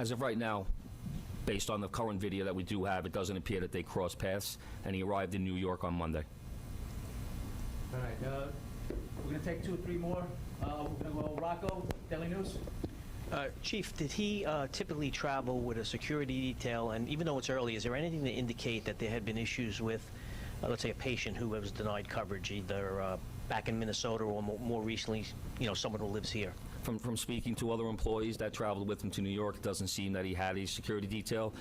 As of right now, based on the current video that we do have, it doesn't appear that they crossed paths, and he arrived in New York on Monday. All right, we're gonna take 2 or 3 more. We're gonna go Rocco, Daily News. Chief, did he typically travel with a security detail? And even though it's early, is there anything to indicate that there had been issues with, let's say, a patient who was denied coverage, either back in Minnesota or more recently, someone who lives here? From speaking to other employees that traveled with him to New York, it doesn't seem that he had a security detail.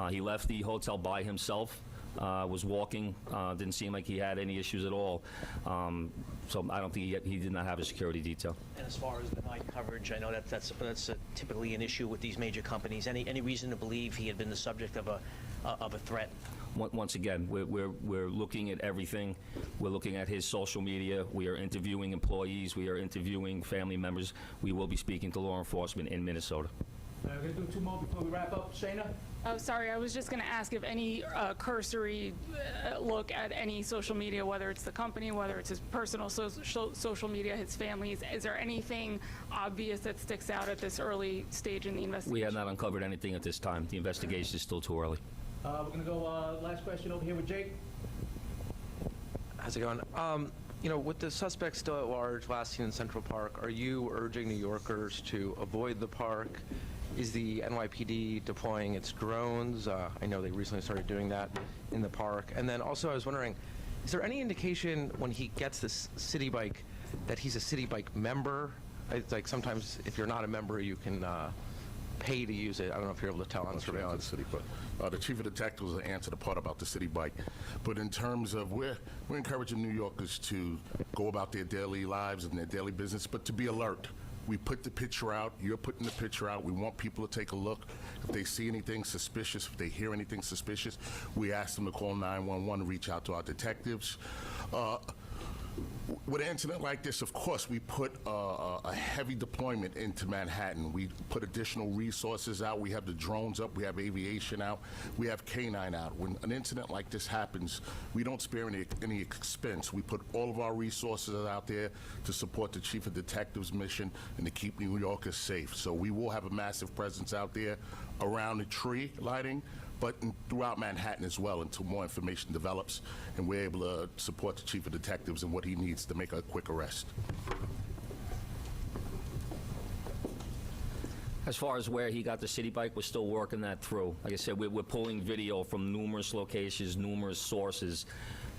He left the hotel by himself, was walking, didn't seem like he had any issues at all. So I don't think he did not have a security detail. And as far as denied coverage, I know that's typically an issue with these major companies. Any reason to believe he had been the subject of a threat? Once again, we're looking at everything. We're looking at his social media. We are interviewing employees. We are interviewing family members. We will be speaking to law enforcement in Minnesota. We're going to do 2 more before we wrap up. Shayna? Oh, sorry. I was just going to ask if any cursory look at any social media, whether it's the company, whether it's his personal social media, his family's, is there anything obvious that sticks out at this early stage in the investigation? We have not uncovered anything at this time. The investigation is still too early. We're going to go last question over here with Jake. How's it going? With the suspect still at large, last seen in Central Park, are you urging New Yorkers to avoid the park? Is the NYPD deploying its drones? I know they recently started doing that in the park. And then also I was wondering, is there any indication when he gets this city bike that he's a city bike member? It's like sometimes if you're not a member, you can pay to use it. I don't know if you're able to tell on surveillance. City, but the chief of detectives will answer the part about the city bike. But in terms of we're encouraging New Yorkers to go about their daily lives and their daily business, but to be alert. We put the picture out. You're putting the picture out. We want people to take a look. If they see anything suspicious, if they hear anything suspicious, we ask them to call 911, reach out to our detectives. With an incident like this, of course, we put a heavy deployment into Manhattan. We put additional resources out. We have the drones up. We have aviation out. We have K-9 out. When an incident like this happens, we don't spare any expense. We put all of our resources out there to support the chief of detectives' mission and to keep New Yorkers safe. So we will have a massive presence out there around the tree lighting, but throughout Manhattan as well until more information develops and we're able to support the chief of detectives and what he needs to make a quick arrest. As far as where he got the city bike, we're still working that through. Like I said, we're pulling video from numerous locations, numerous sources,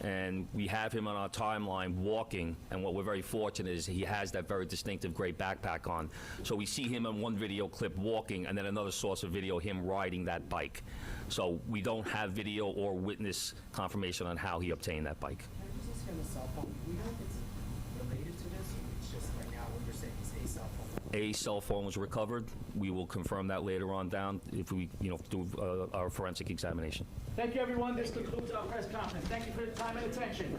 and we have him on our timeline walking, and what we're very fortunate is he has that very distinctive gray backpack on. So we see him in one video clip walking, and then another source of video, him riding that bike. So we don't have video or witness confirmation on how he obtained that bike. Can I just ask you on the cell phone? We know if it's related to this, it's just right now what you're saying is a cell phone. A cell phone was recovered. We will confirm that later on down if we, do our forensic examination. Thank you, everyone. This concludes our press conference. Thank you for your time and attention.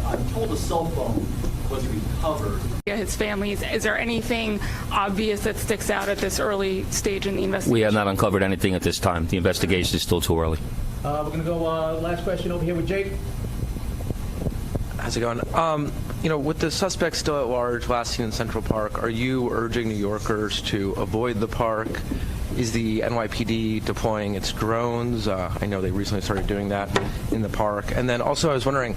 I'm told a cell phone was recovered. His family's, is there anything obvious that sticks out at this early stage in the investigation? We have not uncovered anything at this time. The investigation is still too early. We're going to go last question over here with Jake. How's it going? With the suspect still at large, last seen in Central Park, are you urging New Yorkers to avoid the park? Is the NYPD deploying its drones? I know they recently started doing that in the park. And then also I was wondering,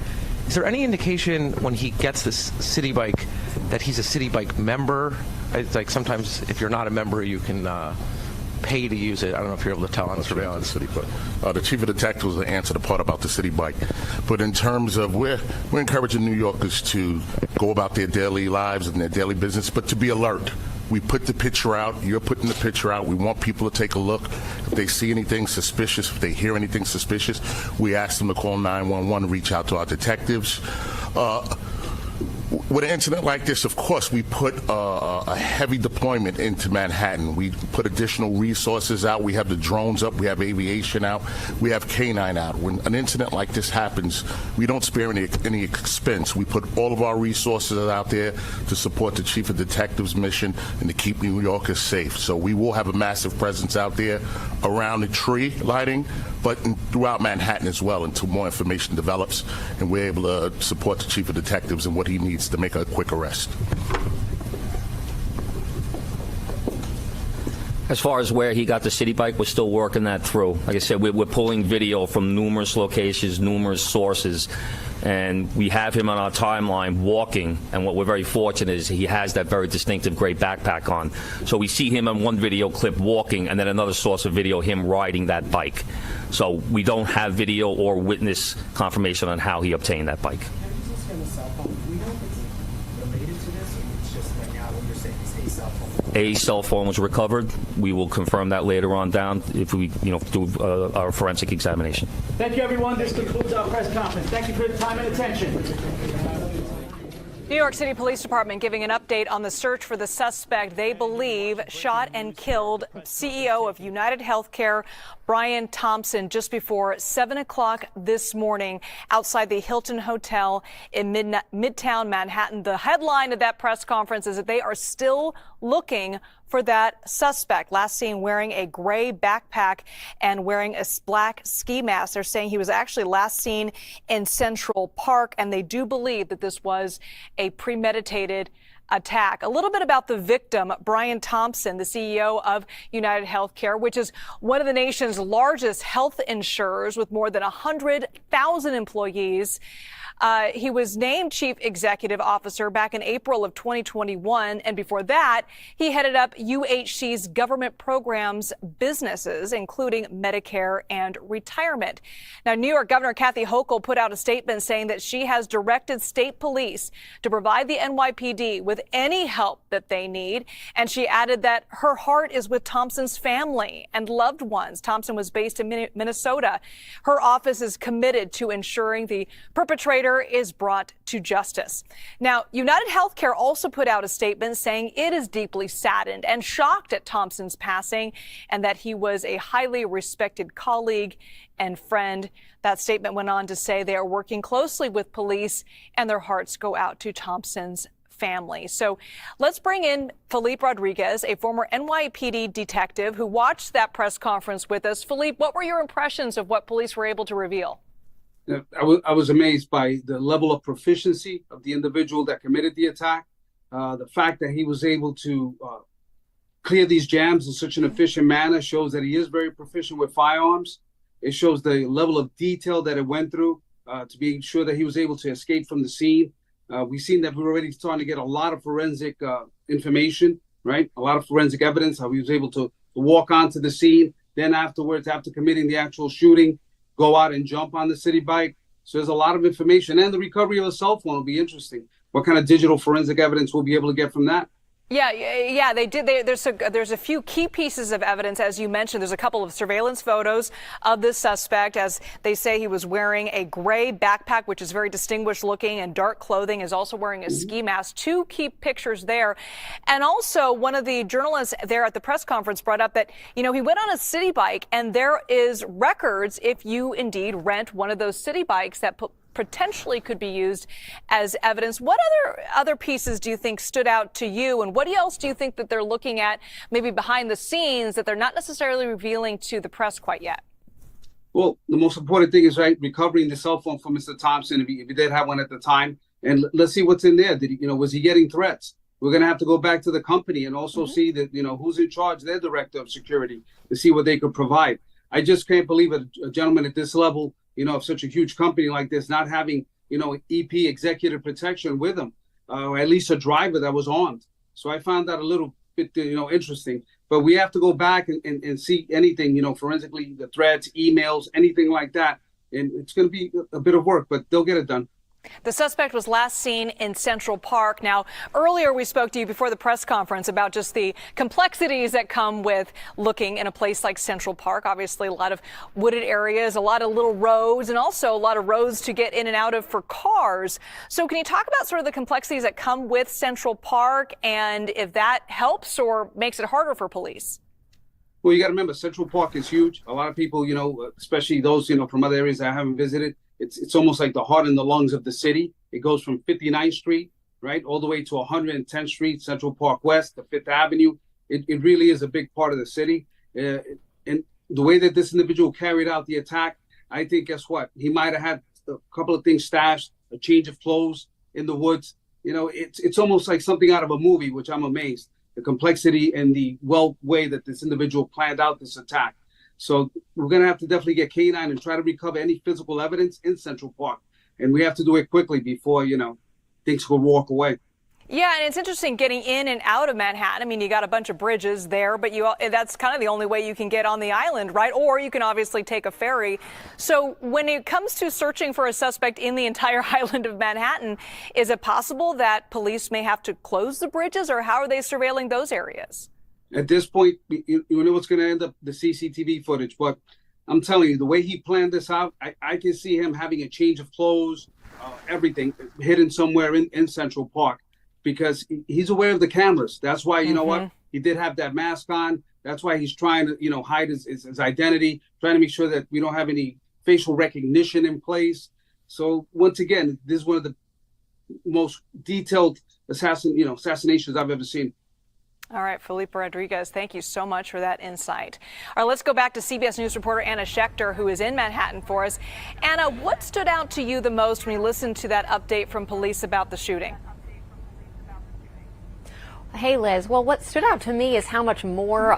is there any indication when he gets this city bike that he's a city bike member? It's like sometimes if you're not a member, you can pay to use it? I don't know if you're able to tell on surveillance. City, but the chief of detectives will answer the part about the city bike. But in terms of we're encouraging New Yorkers to go about their daily lives and their daily business, but to be alert. We put the picture out. You're putting the picture out. We want people to take a look. If they see anything suspicious, if they hear anything suspicious, we ask them to call 911, reach out to our detectives. With an incident like this, of course, we put a heavy deployment into Manhattan. We put additional resources out. We have the drones up. We have aviation out. We have K-9 out. When an incident like this happens, we don't spare any expense. We put all of our resources out there to support the chief of detectives' mission and to keep New Yorkers safe. So we will have a massive presence out there around the tree lighting, but throughout Manhattan as well until more information develops and we're able to support the chief of detectives and what he needs to make a quick arrest. As far as where he got the city bike, we're still working that through. Like I said, we're pulling video from numerous locations, numerous sources, and we have him on our timeline walking, and what we're very fortunate is he has that very distinctive gray backpack on. So we see him in one video clip walking, and then another source of video, him riding that bike. So we don't have video or witness confirmation on how he obtained that bike. A cell phone was recovered. We will confirm that later on down if we, do our forensic examination. Thank you, everyone. This concludes our press conference. Thank you for your time and attention. New York City Police Department giving an update on the search for the suspect they believe shot and killed CEO of UnitedHealthcare, Brian Thompson, just before 7 o'clock this morning outside the Hilton Hotel in Midtown Manhattan. The headline of that press conference is that they are still looking for that suspect. Last seen wearing a gray backpack and wearing a black ski mask. They're saying he was actually last seen in Central Park, and they do believe that this was a premeditated attack. A little bit about the victim, Brian Thompson, the CEO of UnitedHealthcare, which is one of the nation's largest health insurers with more than 100,000 employees. He was named Chief Executive Officer back in April of 2021, and before that, he headed up UHC's government programs businesses, including Medicare and retirement. Now, New York Governor Kathy Hochul put out a statement saying that she has directed state police to provide the NYPD with any help that they need, and she added that her heart is with Thompson's family and loved ones. Thompson was based in Minnesota. Her office is committed to ensuring the perpetrator is brought to justice. Now, UnitedHealthcare also put out a statement saying it is deeply saddened and shocked at Thompson's passing and that he was a highly respected colleague and friend. That statement went on to say they are working closely with police and their hearts go out to Thompson's family. So let's bring in Philippe Rodriguez, a former NYPD detective who watched that press conference with us. Philippe, what were your impressions of what police were able to reveal? I was amazed by the level of proficiency of the individual that committed the attack. The fact that he was able to clear these jams in such an efficient manner shows that he is very proficient with firearms. It shows the level of detail that it went through to be sure that he was able to escape from the scene. We've seen that we're already starting to get a lot of forensic information, right? A lot of forensic evidence, how he was able to walk onto the scene. Then afterwards, after committing the actual shooting, go out and jump on the city bike. So there's a lot of information. And the recovery of a cell phone will be interesting. What kind of digital forensic evidence we'll be able to get from that? Yeah, they did. There's a few key pieces of evidence, as you mentioned. There's a couple of surveillance photos of this suspect. As they say, he was wearing a gray backpack, which is very distinguished looking, and dark clothing. Is also wearing a ski mask. Two key pictures there. And also, one of the journalists there at the press conference brought up that, he went on a city bike, and there is records if you indeed rent one of those city bikes that potentially could be used as evidence. What other pieces do you think stood out to you, and what else do you think that they're looking at maybe behind the scenes that they're not necessarily revealing to the press quite yet? Well, the most important thing is, recovering the cell phone from Mr. Thompson, if he did have one at the time, and let's see what's in there. Did he, was he getting threats? We're going to have to go back to the company and also see that, who's in charge, their director of security, to see what they could provide. I just can't believe a gentleman at this level, of such a huge company like this, not having, EP executive protection with him, or at least a driver that was armed. So I found that a little bit, interesting. but we have to go back and see anything, forensically, the threats, emails, anything like that. And it's going to be a bit of work, but they'll get it done. The suspect was last seen in Central Park. Now, earlier we spoke to you before the press conference about just the complexities that come with looking in a place like Central Park. Obviously, a lot of wooded areas, a lot of little roads, and also a lot of roads to get in and out of for cars. So can you talk about sort of the complexities that come with Central Park and if that helps or makes it harder for police? Well, you got to remember, Central Park is huge. A lot of people, especially those, from other areas that I haven't visited, it's almost like the heart and the lungs of the city. It goes from 59th Street, right, all the way to 110th Street, Central Park West, to 5th Avenue. It really is a big part of the city. And the way that this individual carried out the attack, I think, guess what? He might have had a couple of things stashed, a change of clothes in the woods. It's almost like something out of a movie, which I'm amazed. The complexity and the way that this individual planned out this attack. So we're going to have to definitely get K9 and try to recover any physical evidence in Central Park. And we have to do it quickly before, things could walk away. Yeah, and it's interesting getting in and out of Manhattan. I mean, you got a bunch of bridges there, but that's kind of the only way you can get on the island, right? Or you can obviously take a ferry. So when it comes to searching for a suspect in the entire island of Manhattan, is it possible that police may have to close the bridges, or how are they surveilling those areas? At this point, you know what's going to end up, the CCTV footage. But I'm telling you, the way he planned this out, I can see him having a change of clothes, everything hidden somewhere in Central Park, because he's aware of the cameras. That's why, you know what, he did have that mask on. That's why he's trying to, hide his identity, trying to make sure that we don't have any facial recognition in place. So once again, this is one of the most detailed assassinations I've ever seen. All right, Felipe Rodriguez, thank you so much for that insight. All right, let's go back to CBS News reporter Anna Schechter, who is in Manhattan for us. Anna, what stood out to you the most when you listened to that update from police about the shooting? Hey, Liz. Well, what stood out to me is how much more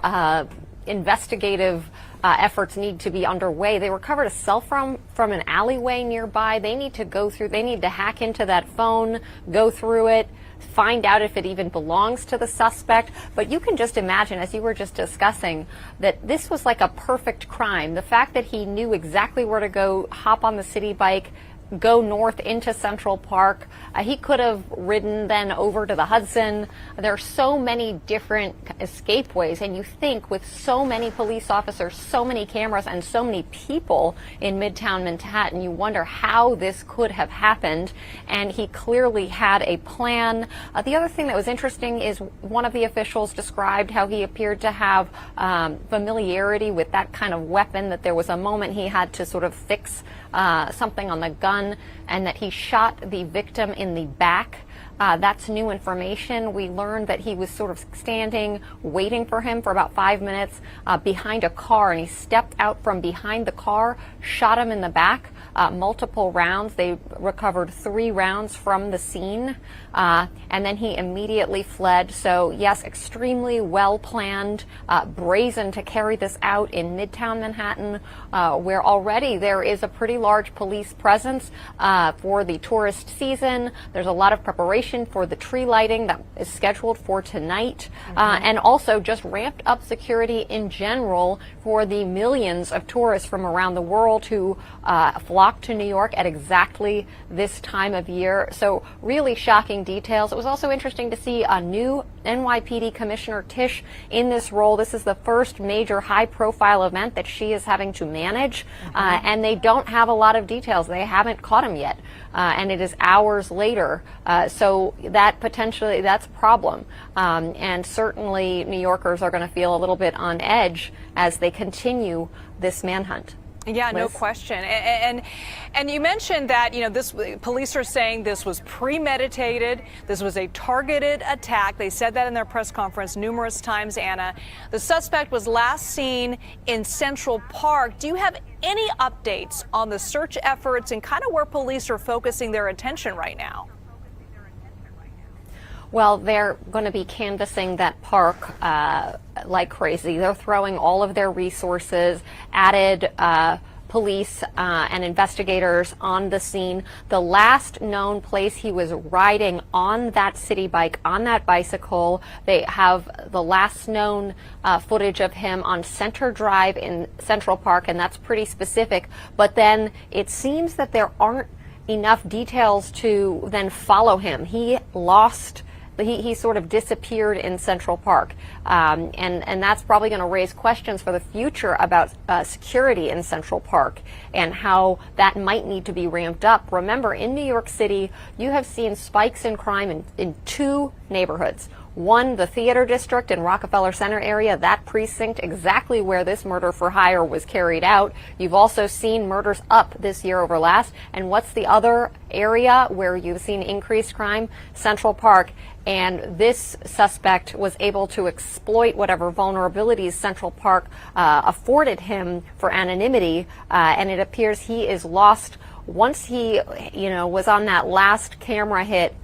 investigative efforts need to be underway. They recovered a cell phone from an alleyway nearby. They need to hack into that phone, go through it, find out if it even belongs to the suspect. But you can just imagine, as you were just discussing, that this was like a perfect crime. The fact that he knew exactly where to go, hop on the city bike, go north into Central Park. He could have ridden then over to the Hudson. There are so many different escape ways, and you think with so many police officers, so many cameras, and so many people in Midtown Manhattan, you wonder how this could have happened, and he clearly had a plan. The other thing that was interesting is one of the officials described how he appeared to have familiarity with that kind of weapon, that there was a moment he had to sort of fix something on the gun, and that he shot the victim in the back. That's new information. We learned that he was sort of standing, waiting for him for about 5 minutes behind a car, and he stepped out from behind the car, shot him in the back, multiple rounds. They recovered 3 rounds from the scene, and then he immediately fled. So yes, extremely well planned, brazen to carry this out in Midtown Manhattan, where already there is a pretty large police presence for the tourist season. There's a lot of preparation for the tree lighting that is scheduled for tonight, and also just ramped up security in general for the millions of tourists from around the world who flock to New York at exactly this time of year. So really shocking details. It was also interesting to see a new NYPD Commissioner Tisch in this role. This is the first major high-profile event that she is having to manage, and they don't have a lot of details. They haven't caught him yet, and it is hours later. So that's a problem, and certainly New Yorkers are going to feel a little bit on edge as they continue this manhunt. Yeah, no question. And you mentioned that, this police are saying this was premeditated. This was a targeted attack. They said that in their press conference numerous times, Anna. The suspect was last seen in Central Park. Do you have any updates on the search efforts and kind of where police are focusing their attention right now? Well, they're going to be canvassing that park like crazy. They're throwing all of their resources, added police and investigators on the scene. The last known place he was riding on that city bike, on that bicycle, they have the last known footage of him on Center Drive in Central Park, and that's pretty specific. But then it seems that there aren't enough details to then follow him. He sort of disappeared in Central Park, and that's probably going to raise questions for the future about security in Central Park and how that might need to be ramped up. Remember, in New York City, you have seen spikes in crime in two neighborhoods. One, the theater district in Rockefeller Center area, that precinct exactly where this murder for hire was carried out. You've also seen murders up this year over last. And what's the other area where you've seen increased crime? Central Park. And this suspect was able to exploit whatever vulnerabilities Central Park afforded him for anonymity. And it appears he is lost. Once he, was on that last camera hit,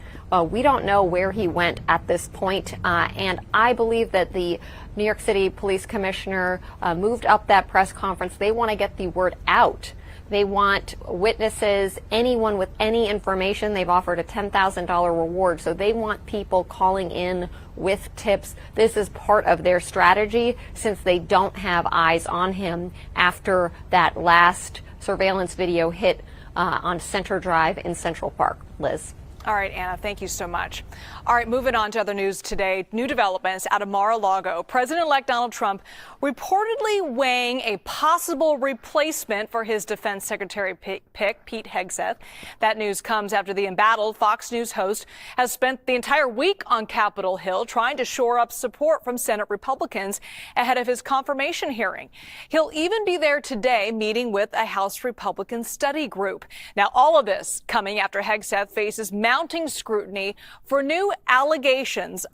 we don't know where he went at this point, and I believe that the New York City Police Commissioner moved up that press conference. They want to get the word out. They want witnesses, anyone with any information. They've offered a $10,000 reward, so they want people calling in with tips. This is part of their strategy since they don't have eyes on him after that last surveillance video hit on Center Drive in Central Park. Liz. All right, Anna, thank you so much. All right, moving on to other news today. New developments out of Mar-a-Lago. President-elect Donald Trump reportedly weighing a possible replacement for his defense secretary pick, Pete Hegseth. That news comes after the embattled Fox News host has spent the entire week on Capitol Hill trying to shore up support from Senate Republicans ahead of his confirmation hearing. He'll even be there today meeting with a House Republican study group. Now, all of this coming after Hegseth faces mounting scrutiny for new allegations